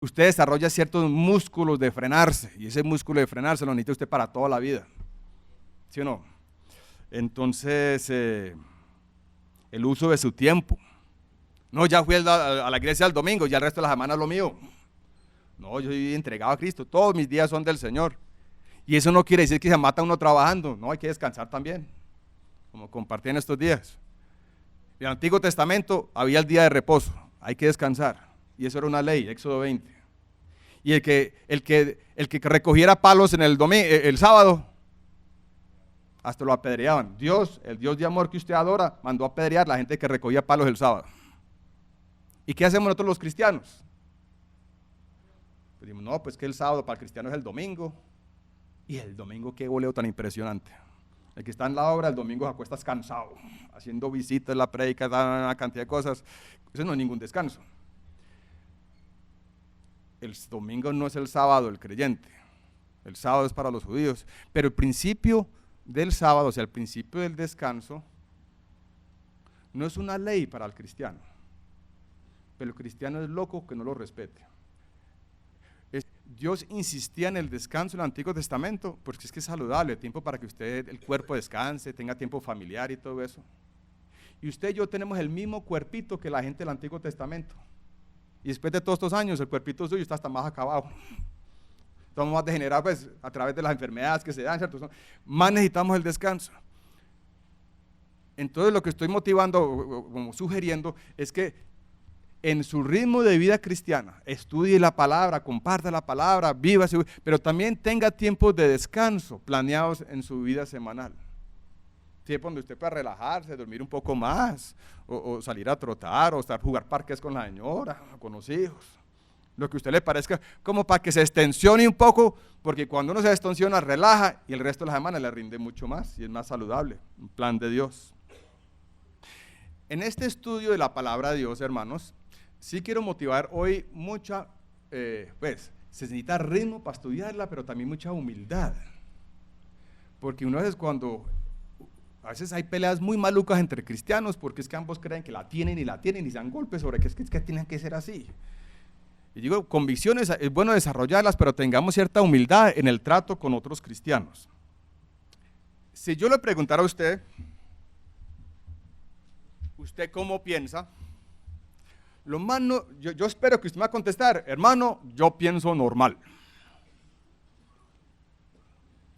usted desarrolla ciertos músculos de frenarse, y ese músculo de frenarse lo necesita usted para toda la vida, ¿sí o no? Entonces, el uso de su tiempo. No, ya fui a la iglesia el domingo, ya el resto de la semana es lo mío. No, yo soy entregado a Cristo, todos mis días son del Señor. Y eso no quiere decir que se mata uno trabajando, no, hay que descansar también, como compartí en estos días. En el Antiguo Testamento había el día de reposo, hay que descansar, y eso era una ley, Éxodo 20. Y el que recogiera palos en el sábado, hasta lo apedreaban. Dios, el Dios de amor que usted adora, mandó a apedrear a la gente que recogía palos el sábado. ¿Y qué hacemos nosotros los cristianos? Pues decimos, no, pues que el sábado para el cristiano es el domingo. Y el domingo, qué goleo tan impresionante. El que está en la obra, el domingo se acuesta cansado, haciendo visitas, la prédica, una cantidad de cosas. Eso no es ningún descanso. El domingo no es el sábado del creyente. El sábado es para los judíos. Pero el principio del sábado, o sea, el principio del descanso, no es una ley para el cristiano. Pero el cristiano es loco que no lo respete. Dios insistía en el descanso en el Antiguo Testamento, porque es que es saludable, tiempo para que usted, el cuerpo descanse, tenga tiempo familiar y todo eso. Y usted y yo tenemos el mismo cuerpito que la gente del Antiguo Testamento. Y después de todos estos años, el cuerpito suyo está hasta más acabado. Estamos más degenerados pues, a través de las enfermedades que se dan, ¿cierto? Más necesitamos el descanso. Entonces lo que estoy motivando, como sugiriendo, es que en su ritmo de vida cristiana, estudie la palabra, comparta la palabra, viva, pero también tenga tiempos de descanso planeados en su vida semanal. Tiempo donde usted pueda relajarse, dormir un poco más, o salir a trotar, o jugar parques con la señora, con los hijos. Lo que a usted le parezca, como para que se extensione un poco, porque cuando uno se extensiona, relaja, y el resto de la semana le rinde mucho más, y es más saludable, un plan de Dios. En este estudio de la palabra de Dios, hermanos, sí quiero motivar hoy pues se necesita ritmo para estudiarla, pero también mucha humildad. Porque a veces hay peleas muy malucas entre cristianos, porque es que ambos creen que la tienen y se dan golpes sobre que es que tienen que ser así. Y digo, convicciones es bueno desarrollarlas, pero tengamos cierta humildad en el trato con otros cristianos. Si yo le preguntara a ¿usted cómo piensa? Yo espero que usted me va a contestar, hermano, yo pienso normal.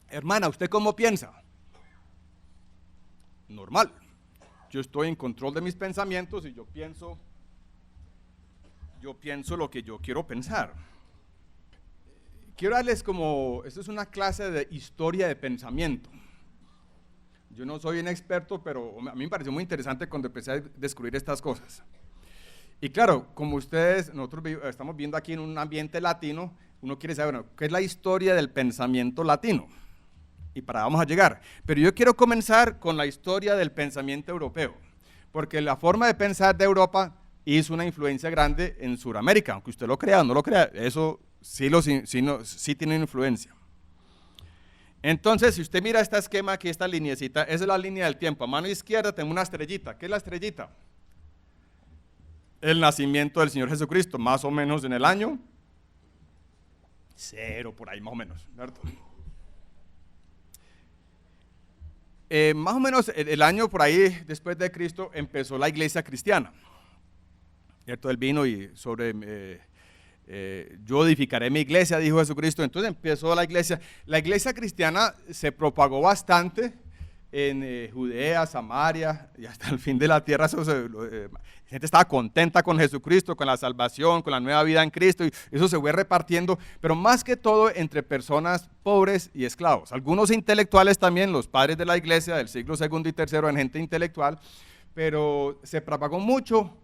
Hermana, ¿usted cómo piensa? Normal. Yo estoy en control de mis pensamientos y yo pienso lo que yo quiero pensar. Quiero darles esto es una clase de historia de pensamiento. Yo no soy un experto, pero a mí me pareció muy interesante cuando empecé a descubrir estas cosas. Y claro, como nosotros estamos viendo aquí en un ambiente latino, uno quiere saber, bueno, ¿qué es la historia del pensamiento latino? Y para vamos a llegar. Pero yo quiero comenzar con la historia del pensamiento europeo, porque la forma de pensar de Europa hizo una influencia grande en Sudamérica, aunque usted lo crea o no lo crea, eso sí tiene influencia. Entonces, si usted mira este esquema aquí, esta lineecita, esa es la línea del tiempo. A mano izquierda tengo una estrellita. ¿Qué es la estrellita? El nacimiento del Señor Jesucristo, más o menos en el año 0, por ahí más o menos, ¿cierto? Más o menos el año por ahí después de Cristo empezó la iglesia cristiana, ¿cierto? Él vino y yo edificaré mi iglesia, dijo Jesucristo. Entonces empezó la iglesia. La iglesia cristiana se propagó bastante en Judea, Samaria y hasta el fin de la tierra. La gente estaba contenta con Jesucristo, con la salvación, con la nueva vida en Cristo, y eso se fue repartiendo, pero más que todo entre personas pobres y esclavos. Algunos intelectuales también, los padres de la iglesia del siglo II y III, en gente intelectual, pero se propagó mucho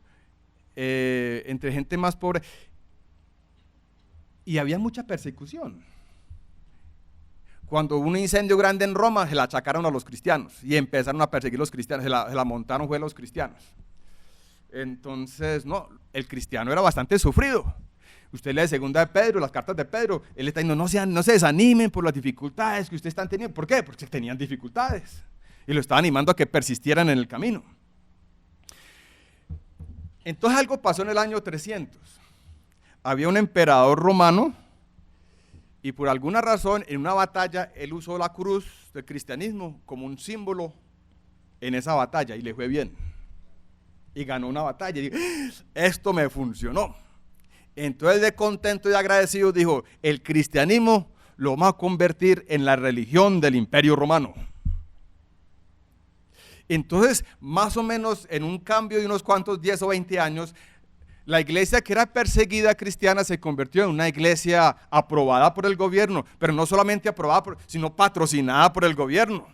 entre gente más pobre, y había mucha persecución. Cuando hubo un incendio grande en Roma, se la achacaron a los cristianos y empezaron a perseguir a los cristianos, se la montaron fue a los cristianos. Entonces, no, el cristiano era bastante sufrido. Usted lee segunda de Pedro, las cartas de Pedro, él está diciendo, no se desanimen por las dificultades que ustedes están teniendo. ¿Por qué? Porque tenían dificultades y lo estaba animando a que persistieran en el camino. Entonces algo pasó en el año 300. Había un emperador romano y por alguna razón en una batalla él usó la cruz del cristianismo como un símbolo en esa batalla y le fue bien. Y ganó una batalla y dijo, esto me funcionó. Entonces de contento y agradecido dijo, el cristianismo lo vamos a convertir en la religión del Imperio Romano. Entonces, más o menos en un cambio de unos cuantos 10 o 20 años, la iglesia que era perseguida cristiana se convirtió en una iglesia aprobada por el gobierno, pero no solamente aprobada, sino patrocinada por el gobierno.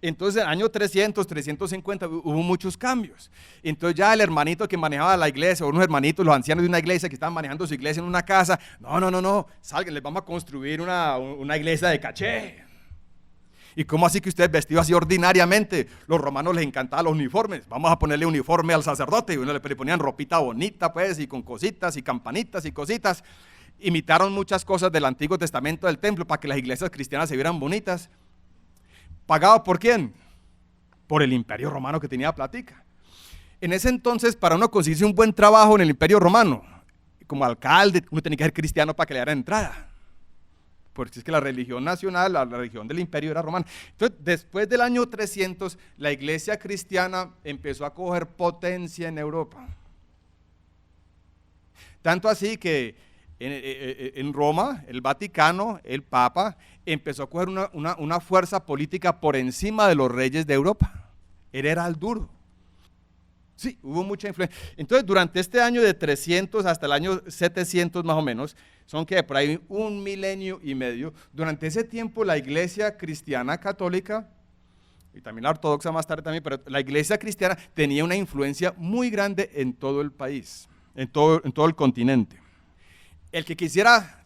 Entonces, en el año 300, 350 hubo muchos cambios. Entonces ya el hermanito que manejaba la iglesia, o unos hermanitos, los ancianos de una iglesia que estaban manejando su iglesia en una casa, no, salgan, les vamos a construir una iglesia de caché. ¿Y cómo así que ustedes vestidos así ordinariamente? Los romanos les encantaban los uniformes. Vamos a ponerle uniforme al sacerdote. Y uno le ponían ropita bonita, pues, y con cositas y campanitas y cositas. Imitaron muchas cosas del Antiguo Testamento del templo para que las iglesias cristianas se vieran bonitas. ¿Pagado por quién? Por el Imperio Romano que tenía platica. En ese entonces, para uno conseguirse un buen trabajo en el Imperio Romano, como alcalde, uno tenía que ser cristiano para que le dieran entrada. Porque es que la religión nacional, la religión del imperio era romana. Entonces, después del año 300, la iglesia cristiana empezó a coger potencia en Europa. Tanto así que en Roma, el Vaticano, el Papa, empezó a coger una fuerza política por encima de los reyes de Europa. Él era el duro. Sí, hubo mucha influencia. Entonces, durante este año de 300 hasta el año 700 más o menos, son que por ahí 1 milenio y medio, durante ese tiempo la iglesia cristiana católica, y también la ortodoxa más tarde también, pero la iglesia cristiana tenía una influencia muy grande en todo el país, en todo el continente. El que quisiera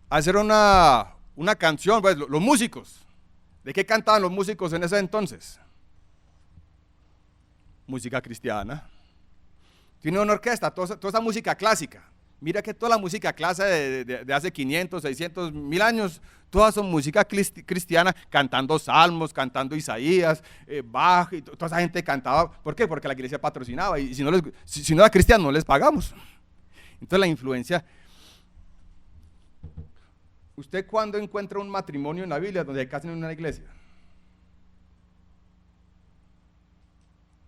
hacer una canción, pues los músicos, ¿de qué cantaban los músicos en ese entonces? Música cristiana. Tiene una orquesta, toda esa música clásica. Mira que toda la música clásica de hace 500, 600, 1000 años, todas son música cristiana, cantando salmos, cantando Isaías, Bach, y toda esa gente cantaba. ¿Por qué? Porque la iglesia patrocinaba y si no era cristiano no les pagamos. Entonces la influencia. ¿Usted cuándo encuentra un matrimonio en la Biblia donde se casan en una iglesia?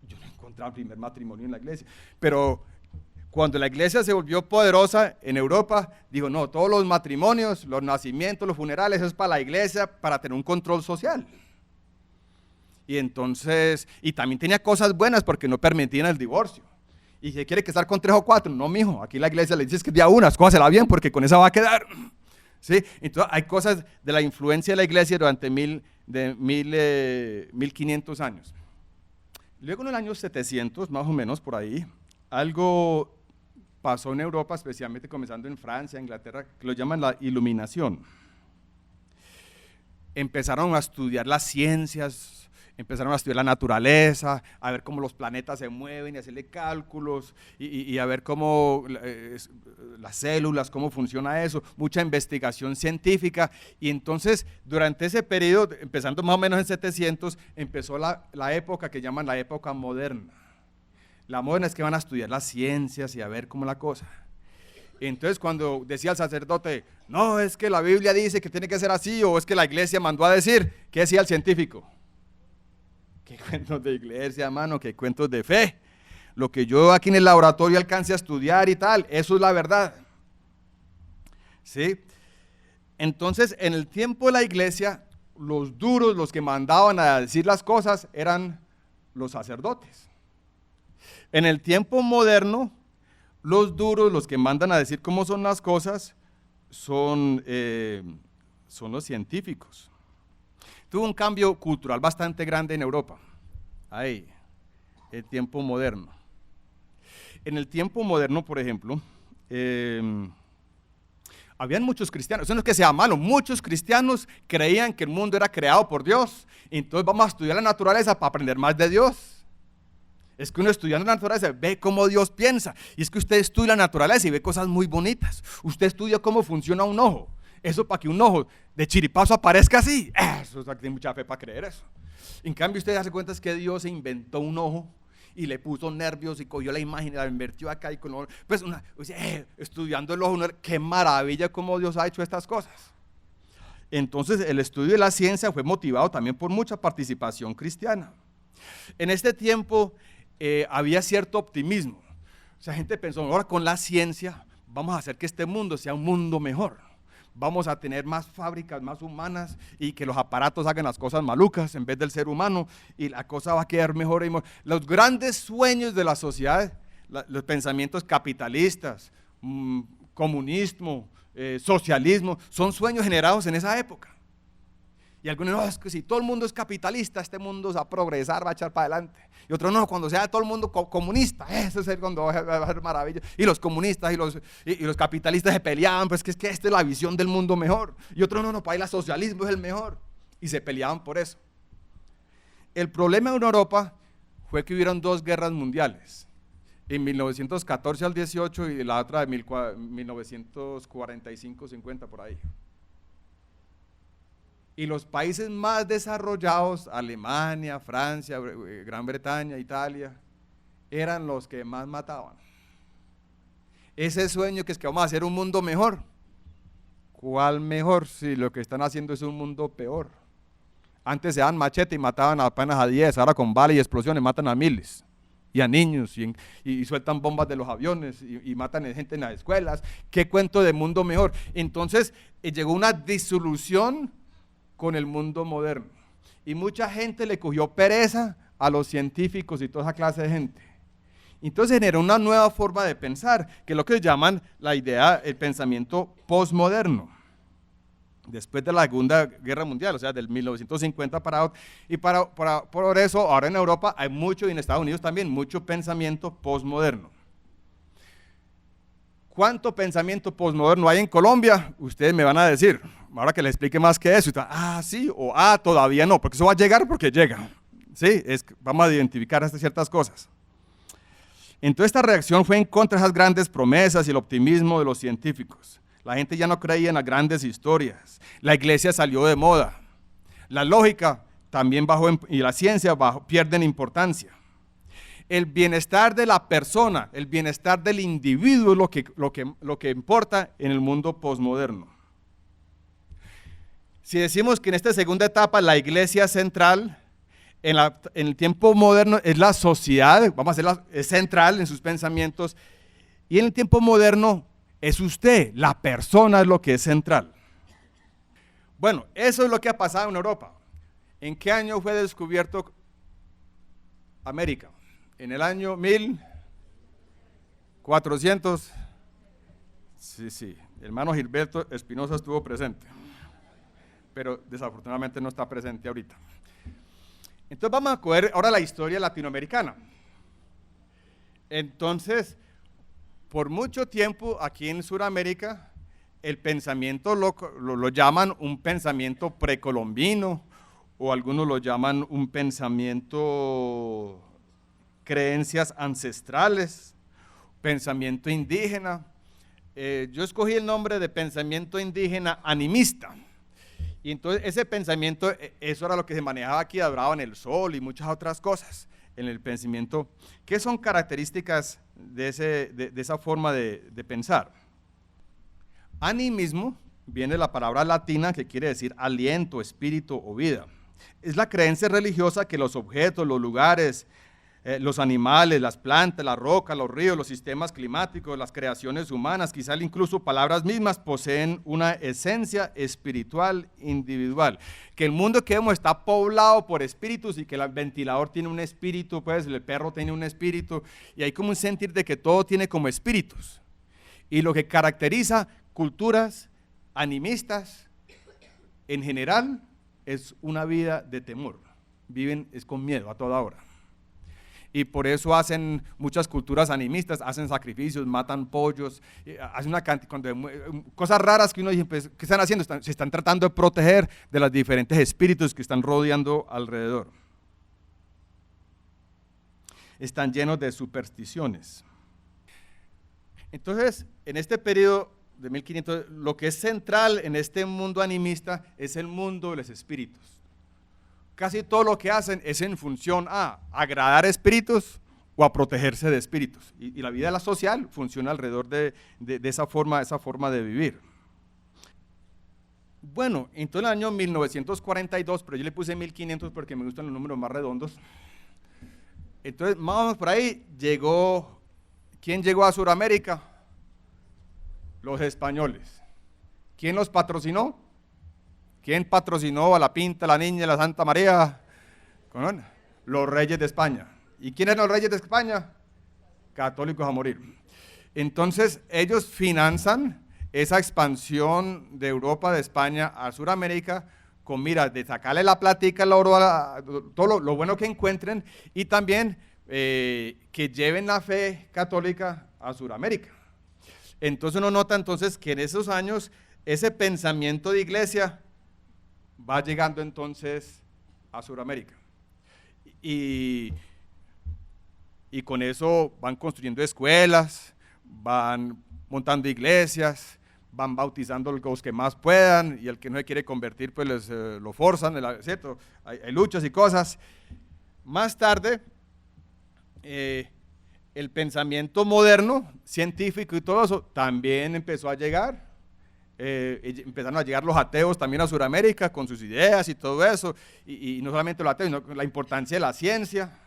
Yo no he encontrado el primer matrimonio en la iglesia, pero cuando la iglesia se volvió poderosa en Europa, dijo, no, todos los matrimonios, los nacimientos, los funerales, eso es para la iglesia, para tener un control social. Y entonces, y también tenía cosas buenas porque no permitían el divorcio. Y si quiere casar con 3 o 4, no, mijo, aquí la iglesia le dice que de a una, escójasela bien porque con esa va a quedar. ¿Sí? Entonces hay cosas de la influencia de la iglesia durante 1500 años. Luego en el año 700, más o menos por ahí, algo pasó en Europa, especialmente comenzando en Francia, Inglaterra, que lo llaman la iluminación. Empezaron a estudiar las ciencias, empezaron a estudiar la naturaleza, a ver cómo los planetas se mueven y hacerle cálculos y a ver cómo las células, cómo funciona eso, mucha investigación científica. Y entonces durante ese periodo, empezando más o menos en 700, empezó la época que llaman la época moderna. La moderna es que van a estudiar las ciencias y a ver cómo la cosa. Entonces cuando decía el sacerdote, no, es que la Biblia dice que tiene que ser así, o es que la iglesia mandó a decir, ¿qué decía el científico? ¿Qué cuentos de iglesia, hermano? ¿Qué cuentos de fe? Lo que yo aquí en el laboratorio alcance a estudiar y tal, eso es la verdad. ¿Sí? Entonces, en el tiempo de la iglesia, los duros, los que mandaban a decir las cosas, eran los sacerdotes. En el tiempo moderno, los duros, los que mandan a decir cómo son las cosas, son los científicos. Tuvo un cambio cultural bastante grande en Europa. Ahí, el tiempo moderno. En el tiempo moderno, por ejemplo, habían muchos cristianos, eso no es que sea malo, muchos cristianos creían que el mundo era creado por Dios, entonces vamos a estudiar la naturaleza para aprender más de Dios. Es que uno estudiando la naturaleza ve cómo Dios piensa, y es que usted estudia la naturaleza y ve cosas muy bonitas. Usted estudia cómo funciona un ojo, eso para que un ojo de chiripazo aparezca así, eso tiene mucha fe para creer eso. En cambio usted hace cuenta es que Dios se inventó un ojo y le puso nervios y cogió la imagen y la invirtió acá y pues estudiando los honores. Qué maravilla cómo Dios ha hecho estas cosas. Entonces el estudio de la ciencia fue motivado también por mucha participación cristiana. En este tiempo había cierto optimismo. O sea, gente pensó, ahora con la ciencia vamos a hacer que este mundo sea un mundo mejor. Vamos a tener más fábricas, más humanas, y que los aparatos hagan las cosas malucas en vez del ser humano, y la cosa va a quedar mejor y mejor. Los grandes sueños de la sociedad, los pensamientos capitalistas, comunismo, socialismo, son sueños generados en esa época. Y algunos, no, es que si todo el mundo es capitalista, este mundo va a progresar, va a echar para adelante. Y otros, no, cuando sea todo el mundo comunista, ese es cuando va a ser maravilla. Y los comunistas y los capitalistas se peleaban, pues que es que esta es la visión del mundo mejor. Y otros, no, para ahí el socialismo es el mejor. Y se peleaban por eso. El problema en Europa fue que hubieron 2 guerras mundiales. En 1914 al 18 y la otra de 1945-50 por ahí. Y los países más desarrollados, Alemania, Francia, Gran Bretaña, Italia, eran los que más mataban. Ese sueño que es que vamos a hacer un mundo mejor. ¿Cuál mejor si lo que están haciendo es un mundo peor? Antes se daban machete y mataban apenas a 10, ahora con balas y explosiones matan a miles. Y a niños, y sueltan bombas de los aviones, y matan a gente en las escuelas. ¿Qué cuento de mundo mejor? Entonces llegó una disolución con el mundo moderno. Y mucha gente le cogió pereza a los científicos y toda esa clase de gente. Entonces generó una nueva forma de pensar, que es lo que llaman la idea, el pensamiento postmoderno. Después de la Segunda Guerra Mundial, o sea, del 1950 para ahora. Y por eso, ahora en Europa hay mucho, y en Estados Unidos también, mucho pensamiento postmoderno. ¿Cuánto pensamiento postmoderno hay en Colombia? Ustedes me van a decir, ahora que les explique más que eso. Sí, o todavía no, porque eso va a llegar porque llega. Sí, vamos a identificar ciertas cosas. Entonces esta reacción fue en contra de esas grandes promesas y el optimismo de los científicos. La gente ya no creía en las grandes historias. La iglesia salió de moda. La lógica también bajó y la ciencia pierden importancia. El bienestar de la persona, el bienestar del individuo es lo que importa en el mundo posmoderno. Si decimos que en esta segunda etapa la iglesia central, en el tiempo moderno es la sociedad, es central en sus pensamientos, y en el tiempo moderno es usted, la persona es lo que es central. Bueno, eso es lo que ha pasado en Europa. ¿En qué año fue descubierto América? En el año 1400. Sí, el hermano Gilberto Espinosa estuvo presente, pero desafortunadamente no está presente ahorita. Entonces vamos a coger ahora la historia latinoamericana. Entonces, por mucho tiempo aquí en Sudamérica, el pensamiento lo llaman un pensamiento precolombino, o algunos lo llaman un pensamiento creencias ancestrales, pensamiento indígena. Yo escogí el nombre de pensamiento indígena animista. Y entonces ese pensamiento, eso era lo que se manejaba aquí, adoraban el sol y muchas otras cosas en el pensamiento. ¿Qué son características de esa forma de pensar? Animismo viene de la palabra latina que quiere decir aliento, espíritu o vida. Es la creencia religiosa que los objetos, los lugares, los animales, las plantas, las rocas, los ríos, los sistemas climáticos, las creaciones humanas, quizás incluso palabras mismas, poseen una esencia espiritual individual. Que el mundo que vemos está poblado por espíritus y que el ventilador tiene un espíritu, pues el perro tiene un espíritu, y hay como un sentir de que todo tiene como espíritus. Y lo que caracteriza culturas animistas en general es una vida de temor. Viven con miedo a toda hora. Y por eso hacen muchas culturas animistas, hacen sacrificios, matan pollos, hacen una cantidad de cosas raras que uno dice, pues, ¿qué están haciendo? Se están tratando de proteger de los diferentes espíritus que están rodeando alrededor. Están llenos de supersticiones. Entonces, en este periodo de 1500, lo que es central en este mundo animista es el mundo de los espíritus. Casi todo lo que hacen es en función a agradar espíritus o a protegerse de espíritus. Y la vida social funciona alrededor de esa forma de vivir. Bueno, entonces en el año 1942, pero yo le puse 1500 porque me gustan los números más redondos. Entonces, más o menos por ahí ¿quién llegó a Sudamérica? Los españoles. ¿Quién los patrocinó? ¿Quién patrocinó a la Pinta, la Niña, la Santa María? Los reyes de España. ¿Y quiénes eran los reyes de España? Católicos a morir. Entonces, ellos financian esa expansión de Europa, de España a Sudamérica, con mira de sacarle la platica, el oro, todo lo bueno que encuentren, y también que lleven la fe católica a Sudamérica. Entonces uno nota entonces que en esos años ese pensamiento de iglesia va llegando entonces a Sudamérica. Y con eso van construyendo escuelas, van montando iglesias, van bautizando los que más puedan, y el que no se quiere convertir, pues lo forzan, ¿cierto? Hay luchas y cosas. Más tarde, el pensamiento moderno, científico y todo eso, también empezó a llegar. Empezaron a llegar los ateos también a Sudamérica con sus ideas y todo eso, y no solamente los ateos, sino la importancia de la ciencia.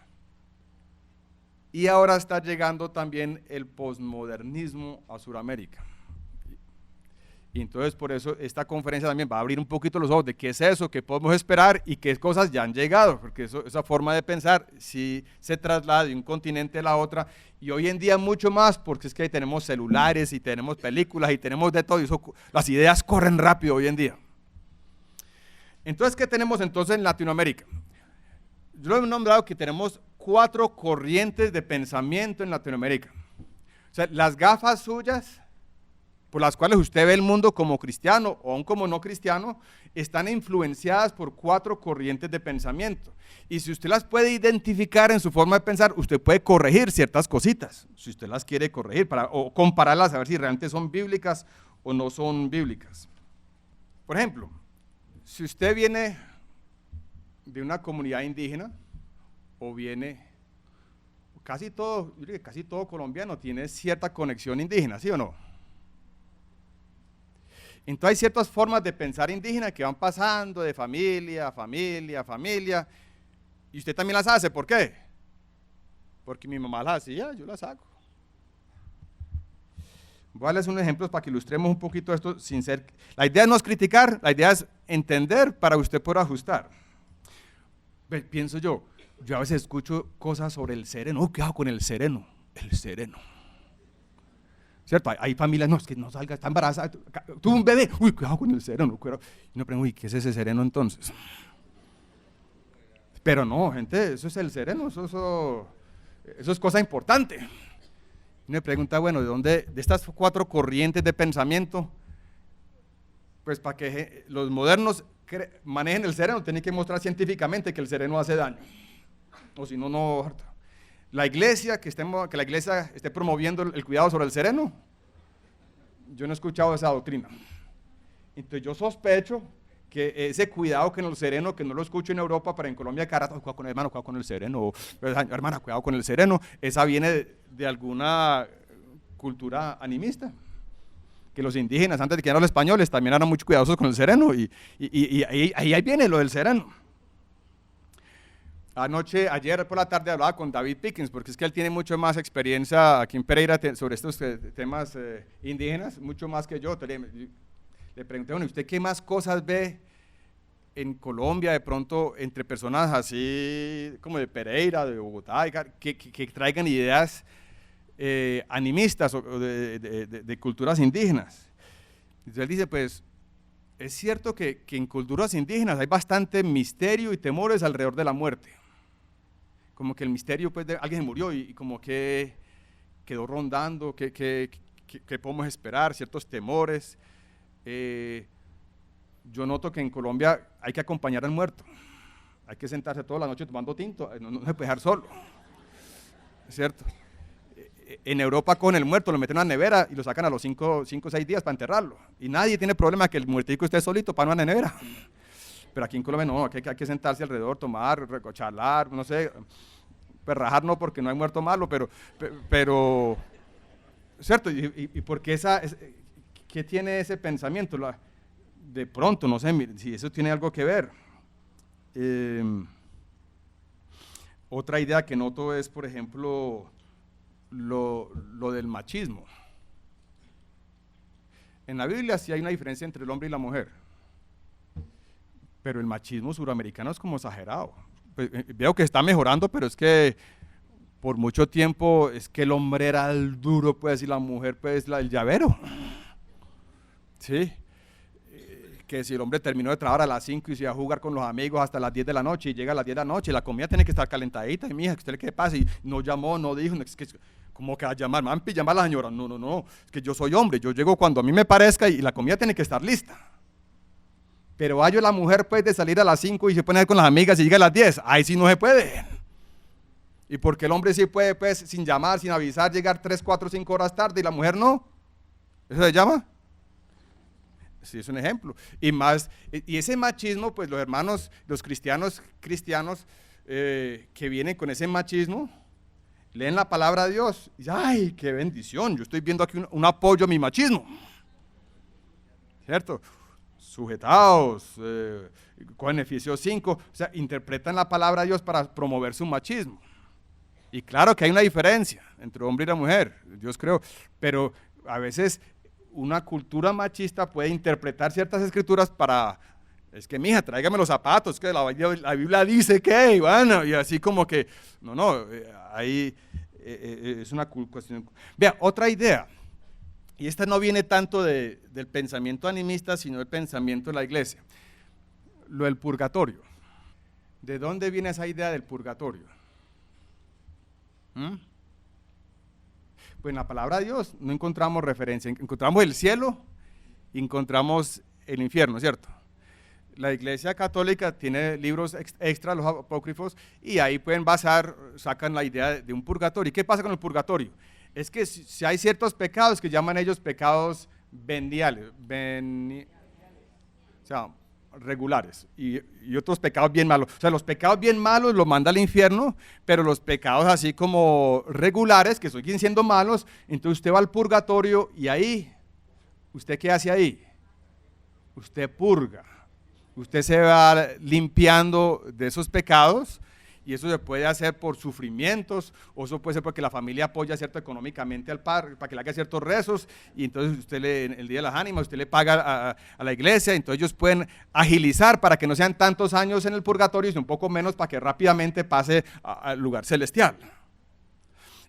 Y ahora está llegando también el posmodernismo a Sudamérica. Y entonces por eso esta conferencia también va a abrir un poquito los ojos de qué es eso, qué podemos esperar y qué cosas ya han llegado, porque esa forma de pensar sí se traslada de un continente a la otra, y hoy en día mucho más, porque es que ahí tenemos celulares y tenemos películas y tenemos de todo, y las ideas corren rápido hoy en día. Entonces, ¿qué tenemos entonces en Latinoamérica? Yo lo he nombrado que tenemos 4 corrientes de pensamiento en Latinoamérica. O sea, las gafas suyas por las cuales usted ve el mundo como cristiano o aún como no cristiano, están influenciadas por 4 corrientes de pensamiento. Y si usted las puede identificar en su forma de pensar, usted puede corregir ciertas cositas, si usted las quiere corregir, o compararlas a ver si realmente son bíblicas o no son bíblicas. Por ejemplo, si usted viene de una comunidad indígena, o viene, casi todo colombiano tiene cierta conexión indígena, ¿sí o no? Entonces hay ciertas formas de pensar indígena que van pasando de familia a familia a familia, y usted también las hace. ¿Por qué? Porque mi mamá las hacía, yo las hago. Voy a darles unos ejemplos para que ilustremos un poquito esto sin ser... La idea no es criticar, la idea es entender para usted poder ajustar. Pienso yo a veces escucho cosas sobre el sereno. ¿Qué hago con el sereno? El sereno. ¿Cierto? Hay familias, no, es que no salga, está embarazada, tuvo un bebé, cuidado con el sereno. Y uno pregunta, ¿qué es ese sereno entonces? Pero no, gente, eso es el sereno, eso es cosa importante. Y uno pregunta, bueno, de estas 4 corrientes de pensamiento, pues para que los modernos manejen el sereno, tienen que mostrar científicamente que el sereno hace daño. O si no, no. La iglesia, que la iglesia esté promoviendo el cuidado sobre el sereno, yo no he escuchado esa doctrina. Entonces yo sospecho que ese cuidado que en el sereno, que no lo escucho en Europa, pero en Colombia, cuidado con el hermano, cuidado con el sereno, hermana, cuidado con el sereno, esa viene de alguna cultura animista, que los indígenas, antes de que eran los españoles, también eran muy cuidadosos con el sereno, y ahí viene lo del sereno. Ayer por la tarde hablaba con David Pickens, porque es que él tiene mucho más experiencia aquí en Pereira sobre estos temas indígenas, mucho más que yo. Le pregunté, bueno, ¿usted qué más cosas ve en Colombia de pronto entre personas así como de Pereira, de Bogotá, que traigan ideas animistas o de culturas indígenas? Entonces él dice, pues, es cierto que en culturas indígenas hay bastante misterio y temores alrededor de la muerte. Como que el misterio, pues, de alguien murió y como que quedó rondando, ¿qué podemos esperar? Ciertos temores. Yo noto que en Colombia hay que acompañar al muerto. Hay que sentarse toda la noche tomando tinto, no se puede dejar solo, ¿cierto? En Europa con el muerto lo meten en una nevera y lo sacan a los 5 o 6 días para enterrarlo. Y nadie tiene problema que el muertico esté solito para una nevera. Pero aquí en Colombia no, hay que sentarse alrededor, tomar, charlar, no sé, pues rajar no, porque no hay muerto malo, pero ¿cierto? ¿Y por qué qué tiene ese pensamiento? De pronto, no sé si eso tiene algo que ver. Otra idea que noto es, por ejemplo, lo del machismo. En la Biblia sí hay una diferencia entre el hombre y la mujer, pero el machismo suramericano es como exagerado. Pues, veo que está mejorando, pero es que por mucho tiempo es que el hombre era el duro, pues, y la mujer, pues, el llavero. Sí, que si el hombre terminó de trabajar a las 5 y se iba a jugar con los amigos hasta las 10 de la noche y llega a las 10 de la noche, la comida tiene que estar calentadita, y mija, ¿qué usted qué pasa? Y no llamó, no dijo, es que, ¿cómo que va a llamar? Mampi, llama a la señora. No, es que yo soy hombre, yo llego cuando a mí me parezca y la comida tiene que estar lista. Pero vaya la mujer, pues, de salir a las 5 y se pone con las amigas y llega a las 10, ahí sí no se puede. Y porque el hombre sí puede, pues, sin llamar, sin avisar, llegar 3, 4, 5 horas tarde y la mujer no. ¿Eso se llama? Sí, es un ejemplo. Y ese machismo, pues los hermanos, los cristianos que vienen con ese machismo, leen la palabra de Dios y dicen, ¡ay, qué bendición! Yo estoy viendo aquí un apoyo a mi machismo. ¿Cierto? Sujetados, con Efesios 5, o sea, interpretan la palabra de Dios para promover su machismo. Y claro que hay una diferencia entre hombre y la mujer, Dios creó, pero a veces una cultura machista puede interpretar ciertas escrituras para, es que mija, tráigame los zapatos, que la Biblia dice que, y bueno, y así como que, ahí es una cuestión. Vea, otra idea, y esta no viene tanto del pensamiento animista, sino del pensamiento de la iglesia, lo del purgatorio. ¿De dónde viene esa idea del purgatorio? Pues en la palabra de Dios no encontramos referencia, encontramos el cielo y encontramos el infierno, ¿cierto? La Iglesia Católica tiene libros extra, los apócrifos, y ahí sacan la idea de un purgatorio. ¿Y qué pasa con el purgatorio? Es que si hay ciertos pecados que llaman ellos pecados veniales, o sea, regulares, y otros pecados bien malos. O sea, los pecados bien malos los manda al infierno, pero los pecados así como regulares, que siguen siendo malos, entonces usted va al purgatorio y ahí, ¿usted qué hace ahí? Usted purga. Usted se va limpiando de esos pecados, y eso se puede hacer por sufrimientos, o eso puede ser porque la familia apoya cierto económicamente al padre para que le haga ciertos rezos, y entonces usted el día de las ánimas, usted le paga a la iglesia, entonces ellos pueden agilizar para que no sean tantos años en el purgatorio, sino un poco menos para que rápidamente pase al lugar celestial.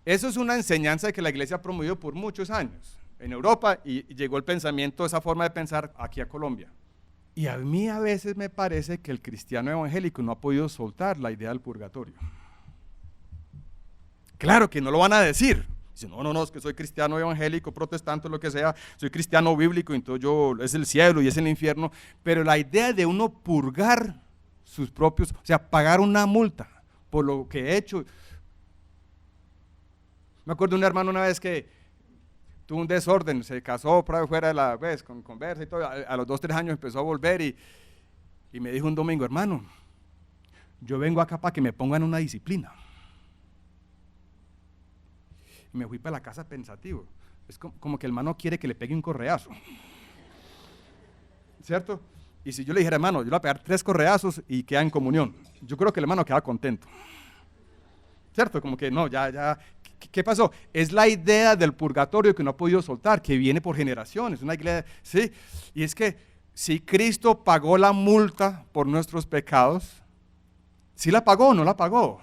Eso es una enseñanza que la iglesia ha promovido por muchos años en Europa, y llegó el pensamiento, esa forma de pensar aquí a Colombia. Y a mí a veces me parece que el cristiano evangélico no ha podido soltar la idea del purgatorio. Claro que no lo van a decir. Dicen, no, es que soy cristiano evangélico, protestante, lo que sea, soy cristiano bíblico, entonces es el cielo y es el infierno. Pero la idea de uno purgar sus propios, o sea, pagar una multa por lo que he hecho. Me acuerdo de un hermano una vez que tuvo un desorden, se casó por ahí fuera de la vez, con conversa y todo, a los 2, 3 años empezó a volver y me dijo un domingo, hermano, yo vengo acá para que me pongan una disciplina. Y me fui para la casa pensativo, es como que el hermano quiere que le pegue un correazo, ¿cierto? Y si yo le dijera, hermano, yo le voy a pegar 3 correazos y queda en comunión, yo creo que el hermano queda contento, ¿cierto? Como que no, ya. ¿Qué pasó? Es la idea del purgatorio que no ha podido soltar, que viene por generaciones, una iglesia, ¿sí? Y es que si Cristo pagó la multa por nuestros pecados, ¿sí la pagó o no la pagó?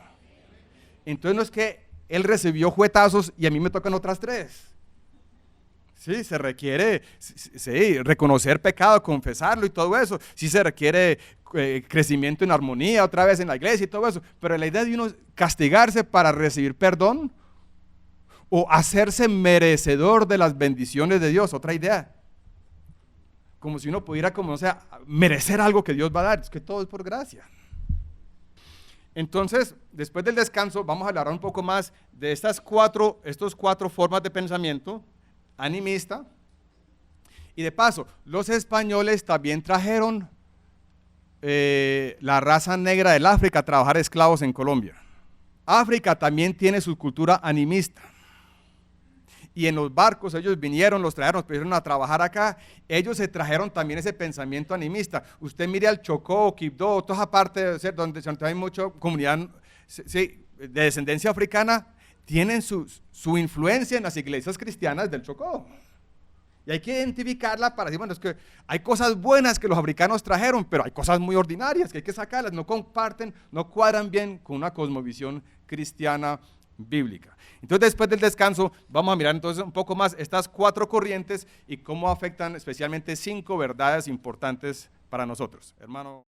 Entonces no es que Él recibió juetazos y a mí me tocan otras 3. Sí, se requiere reconocer pecado, confesarlo y todo eso. Sí se requiere crecimiento en armonía otra vez en la iglesia y todo eso. Pero la idea de uno castigarse para recibir perdón o hacerse merecedor de las bendiciones de Dios, otra idea. Como si uno pudiera, merecer algo que Dios va a dar. Es que todo es por gracia. Entonces, después del descanso, vamos a hablar un poco más de estos 4 formas de pensamiento animista. Y de paso, los españoles también trajeron la raza negra del África a trabajar esclavos en Colombia. África también tiene su cultura animista. Y en los barcos ellos vinieron, los trajeron, los pusieron a trabajar acá. Ellos se trajeron también ese pensamiento animista. Usted mire al Chocó, Quibdó, toda esa parte donde hay mucha comunidad de descendencia africana, tienen su influencia en las iglesias cristianas del Chocó. Y hay que identificarla para decir, bueno, es que hay cosas buenas que los africanos trajeron, pero hay cosas muy ordinarias que hay que sacarlas, no comparten, no cuadran bien con una cosmovisión cristiana bíblica. Entonces, después del descanso, vamos a mirar entonces un poco más estas 4 corrientes y cómo afectan especialmente 5 verdades importantes para nosotros. Hermano.